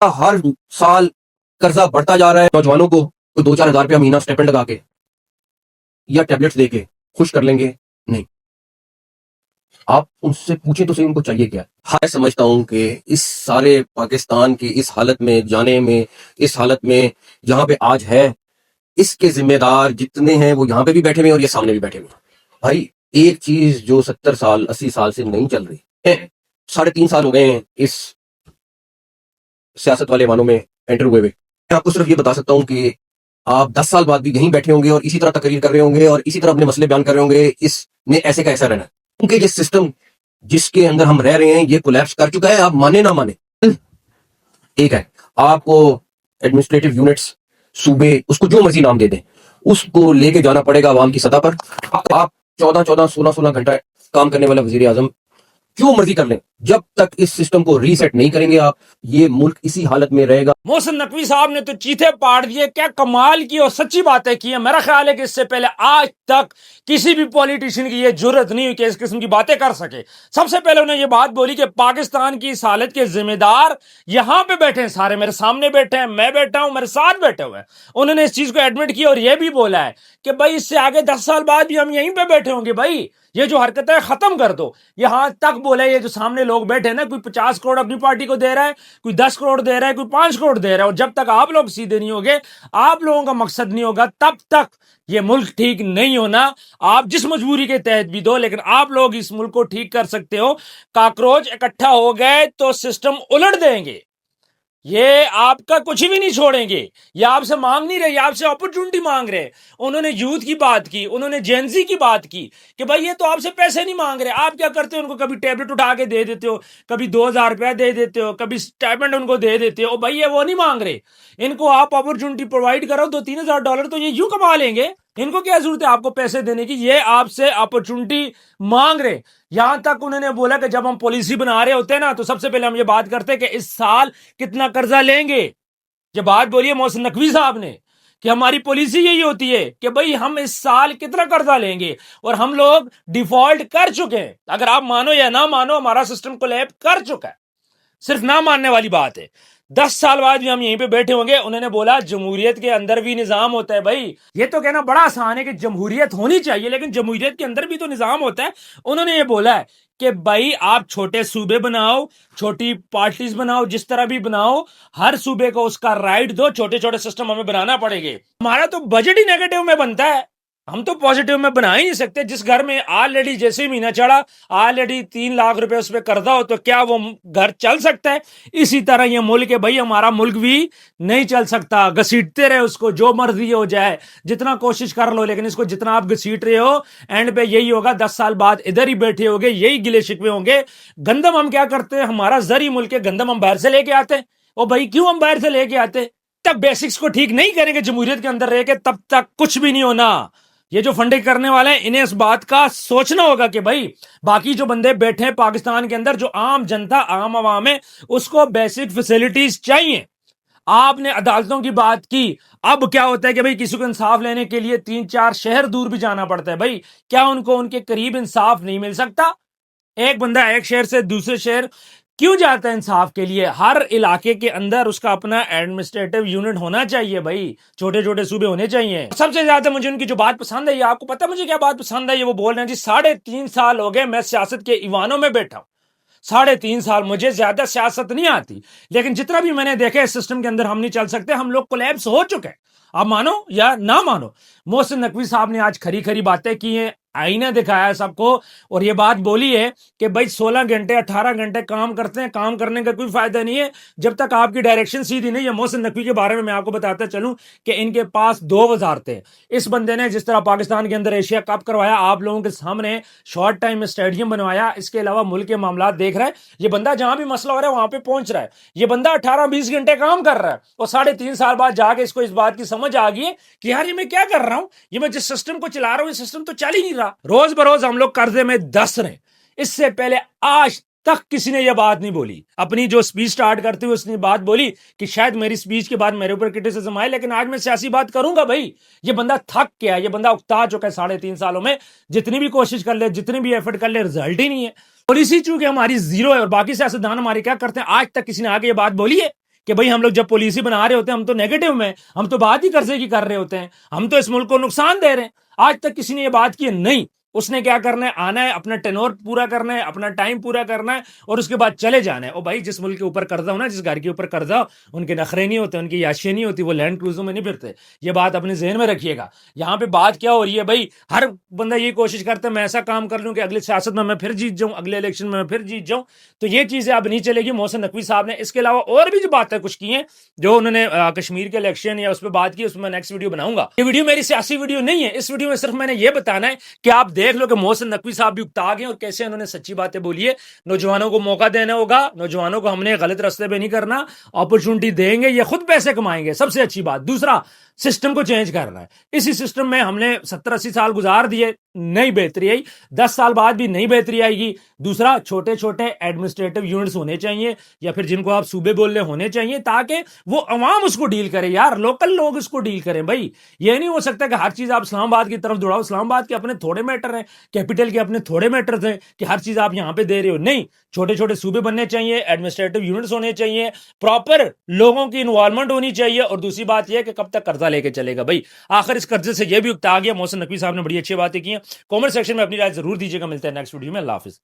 ہر سال قرضہ بڑھتا جا رہا ہے. نوجوانوں کو کوئی 2-4 ہزار روپیہ مہینہ اسٹیپنڈ لگا کے یا ٹیبلٹس دے کے خوش کر لیں گے؟ نہیں. آپ ان سے پوچھیں تو صحیح ان کو چاہیے کیا. میں سمجھتا ہوں کہ اس سارے پاکستان کی اس حالت میں جانے میں، اس حالت میں جہاں پہ آج ہے، اس کے ذمہ دار جتنے ہیں وہ یہاں پہ بھی بیٹھے ہوئے ہیں اور یہ سامنے بھی بیٹھے ہوئے ہیں. بھائی ایک چیز جو 70 سال 80 سال سے نہیں چل رہی ہے، 3.5 سال ہو گئے ہیں اس سیاست والے مانوں میں انٹر ہوئے ہوئے. میں آپ کو صرف یہ بتا سکتا ہوں کہ آپ 10 سال بعد بھی یہیں بیٹھے ہوں گے اور اسی طرح تقریر کر رہے ہوں گے اور اسی طرح اپنے مسئلے بیان کر رہے ہوں گے. اس نے ایسے کا ایسا رہنا ہے کیونکہ یہ سسٹم جس کے اندر ہم رہ رہے ہیں یہ کولیپس کر چکا ہے. آپ مانے نہ مانے ایک ہے، آپ کو ایڈمنسٹریٹو یونٹس صوبے اس کو جو مرضی نام دے دیں، اس کو لے کے جانا پڑے گا عوام کی سطح پر. آپ 14 گھنٹہ کام کرنے والا وزیر اعظم جو مرضی کر لیں، جب تک اس سسٹم کو ریسیٹ نہیں کریں گے آپ، یہ ملک اسی حالت میں رہے گا. محسن نقوی صاحب نے تو چیتھے پاڑ دیے. کیا کمال کی اور سچی باتیں کی ہیں. میرا خیال ہے کہ اس سے پہلے آج تک کسی بھی پولیٹیشین کی یہ جرت نہیں ہوئی کہ اس قسم کی باتیں کر سکے. سب سے پہلے انہوں نے یہ بات بولی کہ پاکستان کی اس حالت کے ذمہ دار یہاں پہ بیٹھے ہیں، سارے میرے سامنے بیٹھے ہیں، میں بیٹھا ہوں، میرے ساتھ بیٹھے ہوئے ہیں. انہوں نے اس چیز کو ایڈمٹ کیا اور یہ بھی بولا ہے کہ بھائی اس سے آگے 10 سال بعد بھی ہم یہیں پہ بیٹھے ہوں گے. بھائی یہ جو حرکتیں ختم کر دو. یہاں تک بولے یہ جو سامنے لوگ بیٹھے ہیں نا، کوئی 50 کروڑ اپنی پارٹی کو دے رہا ہے، کوئی 10 کروڑ دے رہا ہے، کوئی 5 کروڑ دے رہا ہے، اور جب تک آپ لوگ سیدھے نہیں ہوگے، آپ لوگوں کا مقصد نہیں ہوگا، تب تک یہ ملک ٹھیک نہیں ہونا. آپ جس مجبوری کے تحت بھی دو، لیکن آپ لوگ اس ملک کو ٹھیک کر سکتے ہو. کاکروچ اکٹھا ہو گئے تو سسٹم الٹ دیں گے. یہ آپ کا کچھ بھی نہیں چھوڑیں گے. یہ آپ سے مانگ نہیں رہے، یہ آپ سے اپرچونٹی مانگ رہے. انہوں نے یوتھ کی بات کی، انہوں نے جینزی کی بات کی کہ بھائی یہ تو آپ سے پیسے نہیں مانگ رہے. آپ کیا کرتے ہو؟ ان کو کبھی ٹیبلٹ اٹھا کے دے دیتے ہو، کبھی 2000 روپیہ دے دیتے ہو، کبھی اسٹائپنڈ ان کو دے دیتے ہو. بھائی یہ وہ نہیں مانگ رہے. ان کو آپ اپرچونٹی پرووائڈ کرو، 2-3 ہزار ڈالر تو یہ یوں کما لیں گے. ان کو کیا ضرورت ہے آپ کو پیسے دینے کی؟ یہ آپ سے اپرچونٹی مانگ رہے. یہاں تک انہوں نے بولا کہ جب ہم پالیسی بنا رہے ہوتے ہیں نا، تو سب سے پہلے ہم یہ بات کرتے ہیں کہ اس سال کتنا قرضہ لیں گے. یہ بات بولی ہے محسن نقوی صاحب نے کہ ہماری پالیسی یہی ہوتی ہے کہ بھئی ہم اس سال کتنا قرضہ لیں گے، اور ہم لوگ ڈیفالٹ کر چکے ہیں. اگر آپ مانو یا نہ مانو، ہمارا سسٹم کولیپ کر چکا ہے. صرف نہ ماننے والی بات ہے. 10 سال بعد بھی ہم یہیں پہ بیٹھے ہوں گے. انہوں نے بولا جمہوریت کے اندر بھی نظام ہوتا ہے. بھائی یہ تو کہنا بڑا آسان ہے کہ جمہوریت ہونی چاہیے، لیکن جمہوریت کے اندر بھی تو نظام ہوتا ہے. انہوں نے یہ بولا ہے کہ بھائی آپ چھوٹے صوبے بناؤ، چھوٹی پارٹیز بناؤ، جس طرح بھی بناؤ، ہر صوبے کو اس کا رائٹ دو. چھوٹے چھوٹے سسٹم ہمیں بنانا پڑے گے. ہمارا تو بجٹ ہی نیگیٹو میں بنتا ہے، ہم تو پازیٹیو میں بنا ہی نہیں سکتے. جس گھر میں آلریڈی جیسے مہینہ چڑھا آلریڈی 3 لاکھ روپے اس پہ قرضہ ہو، تو کیا وہ گھر چل سکتا ہے؟ اسی طرح یہ ملک ہے بھائی، ہمارا ملک بھی نہیں چل سکتا. گھسیٹتے رہے اس کو، جو مرضی ہو جائے، جتنا کوشش کر لو، لیکن اس کو جتنا آپ گھسیٹ رہے ہو، اینڈ پہ یہی ہوگا. 10 سال بعد ادھر ہی بیٹھے ہوگے، یہی گلے شکوے ہوں گے. گندم ہم کیا کرتے ہیں؟ ہمارا زرعی ملک ہے، گندم ہم باہر سے لے کے آتے ہیں. او بھائی کیوں ہم باہر سے لے کے آتے؟ تب بیسکس کو ٹھیک نہیں کریں گے جمہوریت کے اندر رہ کے، تب تک کچھ بھی نہیں ہونا. یہ جو فنڈنگ کرنے والے ہیں انہیں اس بات کا سوچنا ہوگا کہ بھائی باقی جو بندے بیٹھے ہیں پاکستان کے اندر، جو عام جنتا، عام عوام ہے، اس کو بیسک فیسلٹیز چاہیے. آپ نے عدالتوں کی بات کی. اب کیا ہوتا ہے کہ بھئی کسی کو انصاف لینے کے لیے 3-4 شہر دور بھی جانا پڑتا ہے. بھئی کیا ان کو ان کے قریب انصاف نہیں مل سکتا؟ ایک بندہ ایک شہر سے دوسرے شہر کیوں جاتا ہے انصاف کے لیے؟ ہر علاقے کے اندر اس کا اپنا ایڈمنسٹریٹو یونٹ ہونا چاہیے. بھائی چھوٹے چھوٹے صوبے ہونے چاہیے. سب سے زیادہ مجھے ان کی جو بات پسند ہے، آپ کو پتہ مجھے کیا بات پسند ہے؟ یہ وہ بول رہے ہیں جی 3.5 سال ہو گئے میں سیاست کے ایوانوں میں بیٹھا ہوں. 3.5 سال مجھے زیادہ سیاست نہیں آتی، لیکن جتنا بھی میں نے دیکھا اس سسٹم کے اندر ہم نہیں چل سکتے. ہم لوگ کولیپس ہو چکے ہیں. آپ مانو یا نہ مانو، محسن نقوی صاحب نے آج کھری کھری باتیں کی ہیں، آئینہ دکھایا ہے سب کو، اور یہ بات بولی ہے کہ بھائی 16 گھنٹے 18 گھنٹے کام کرتے ہیں، کام کرنے کا کوئی فائدہ نہیں ہے جب تک آپ کی ڈائریکشن سیدھی نہیں ہے. محسن نقوی کے بارے میں آپ کو بتاتا چلوں کہ ان کے پاس 2 وزارتیں. اس بندے نے جس طرح پاکستان کے اندر ایشیا کپ کروایا، آپ لوگوں کے سامنے شارٹ ٹائم میں اسٹیڈیم بنوایا، اس کے علاوہ ملک کے معاملات دیکھ رہا ہے. یہ بندہ جہاں بھی مسئلہ ہو رہا ہے وہاں پہ پہنچ رہا ہے. یہ بندہ 18-20 گھنٹے کام کر رہا ہے، اور 3.5 سال بعد جا کے اس کو اس بات کی سمجھ آ گئی ہے کہ یار یہ میں کیا کر رہا ہوں، یہ میں جس سسٹم کو چلا رہا ہوں یہ سسٹم تو چل ہی نہیں رہا. روز بروز ہم لوگ قرضے میں دس رہے. اس سے پہلے آج تک کسی نے یہ بات نہیں بولی. اپنی جو سپیچ سٹارٹ کرتے ہوئے اس نے بات بولی کہ شاید میری سپیچ کے بعد میرے اوپر کرٹیسزم آئے، لیکن آج میں سیاسی بات کروں گا. بھائی یہ بندہ تھک گیا، یہ بندہ اکتا چکا ہے. 3.5 سالوں میں جتنی بھی کوشش کر لے، جتنی بھی ایفرٹ کر لے، رزلٹ ہی نہیں ہے. پالیسی چونکہ ہماری زیرو ہے، اور باقی سیاستدان ہمارے کیا کرتے ہیں؟ آج تک کسی نے آگے یہ بات بولی ہے کہ بھئی ہم لوگ جب پالیسی بنا رہے ہوتے ہیں ہم تو نیگیٹو میں، ہم تو بات ہی قرضے کی کر رہے ہوتے ہیں، ہم تو اس ملک کو نقصان دے رہے ہیں. آج تک کسی نے یہ بات کی ہے؟ نہیں. اس نے کیا کرنا ہے؟ آنا ہے، اپنا ٹینور پورا کرنا ہے، اپنا ٹائم پورا کرنا ہے اور اس کے بعد چلے جانا ہے. اور بھائی جس ملک کے اوپر قرضہ ہو نا، جس گھر کے اوپر قرضہ ہو، ان کے نخرے نہیں ہوتے، ان کی یاشیاں نہیں ہوتی، وہ لینڈ کروزوں میں نہیں پھرتے. یہ بات اپنے ذہن میں رکھیے گا. یہاں پہ بات کیا ہو رہی ہے بھائی؟ ہر بندہ یہ کوشش کرتا ہے میں ایسا کام کر لوں کہ اگلی سیاست میں پھر جیت جاؤں، اگلے الیکشن میں پھر جیت جاؤں. تو یہ چیزیں اب نہیں چلے گی. محسن نقوی صاحب نے اس کے علاوہ اور بھی جو باتیں کچھ کی ہیں، جو انہوں نے کشمیر کے الیکشن یا اس پہ بات کی، اس میں نیکسٹ ویڈیو بناؤں گا. یہ ویڈیو میری سیاسی ویڈیو نہیں ہے. اس ویڈیو میں صرف میں نے یہ بتانا ہے کہ آپ دیکھ لو کہ محسن نقوی صاحب بھی اکتا گئے اور کیسے انہوں نے سچی باتیں بولی ہے. نوجوانوں کو موقع دینا ہوگا، نوجوانوں کو ہم نے غلط راستے پہ نہیں کرنا، اپرچونٹی دیں گے، یہ خود پیسے کمائیں گے. سب سے اچھی بات. دوسرا، سسٹم کو چینج کرنا ہے. اسی سسٹم میں ہم نے 70-80 سال گزار دیے، نہیں بہتری آئی، 10 سال بعد بھی نہیں بہتری آئے گی. دوسرا، چھوٹے چھوٹے ایڈمنسٹریٹو یونٹس ہونے چاہیے، یا پھر جن کو آپ صوبے بول لیں ہونے چاہیے، تاکہ وہ عوام اس کو ڈیل کرے. یار لوکل لوگ اس کو ڈیل کریں. بھائی یہ نہیں ہو سکتا کہ ہر چیز آپ اسلام آباد کی طرف دوڑاؤ. اسلام آباد کے اپنے تھوڑے میٹر ہیں، کیپٹل کے اپنے تھوڑے میٹرز ہیں کہ ہر چیز آپ یہاں پہ دے رہے ہو. نہیں، چھوٹے چھوٹے صوبے بننے چاہیے، ایڈمنسٹریٹو یونٹس ہونے چاہیے، پراپر لوگوں کی انوالومنٹ ہونی چاہیے. اور دوسری بات یہ ہے کہ کب تک قرضہ لے کے چلے گا. بھائی آخر اس قرضے سے یہ بھی اکتا گیا. محسن نقوی صاحب نے بڑی اچھی باتیں کی ہیں. کامنٹ سیکشن میں اپنی رائے ضرور دیجیے گا. ملتے ہیں نیکسٹ ویڈیو میں. اللہ حافظ.